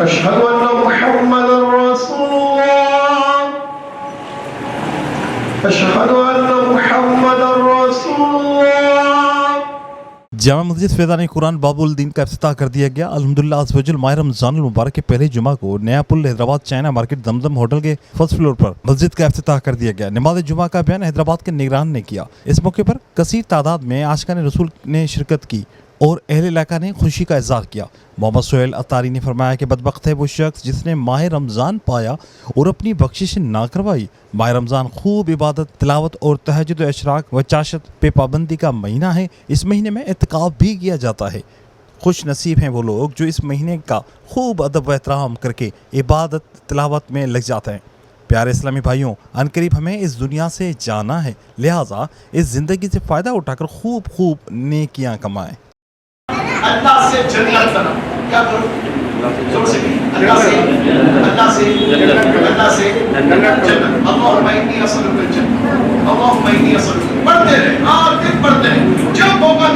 أشهد أن محمدا رسول الله أشهد أن محمدا رسول الله. जामा मस्जिद फैज़ान कुरान बाबुल दीन का इफ्तिताह कर दिया गया। अल्हम्दुलिल्लाह अज़ वजल माह रमज़ान मुबारक के पहले जुमा को नया पुल Hyderabad China market Dumdum hotel के फर्स्ट फ्लोर पर मस्जिद का इफ्तिताह कर दिया गया। नमाज जुमा का बयान हैदराबाद के निगरान ने किया। इस मौके पर कसीर तादाद में आशिकान रसूल ने शिरकत की और अहले इलाका ने खुशी का इज़हार किया। मोहम्मद सोहेल अतारी ने फरमाया कि बदबख्त है वो शख्स जिसने माह रमज़ान पाया और अपनी बख्शिश ना करवाई। माह रमज़ान खूब इबादत, तिलावत और तहज्जुद, इशराक व चाशत पे पाबंदी का महीना है। इस महीने में इत्काफ भी किया जाता है। खुश नसीब हैं वो लोग जो इस महीने का खूब अदब व एहतराम करके इबादत तिलावत में लग जाते हैं। प्यारे इस्लामी भाइयों, अनकरीब हमें इस दुनिया से जाना है, लिहाजा इस ज़िंदगी से फ़ायदा उठाकर खूब नेकियां कमाएं। अल्लाह से जन्नत तलब क्या करो जोर से अल्लाह से जन्नत अल्लाहुम्मा इन्नी असअलुका जन्नत अल्लाहुम्मा इन्नी असअलुका पढ़ते रहे, आखिर पढ़ते रहे, जब मौका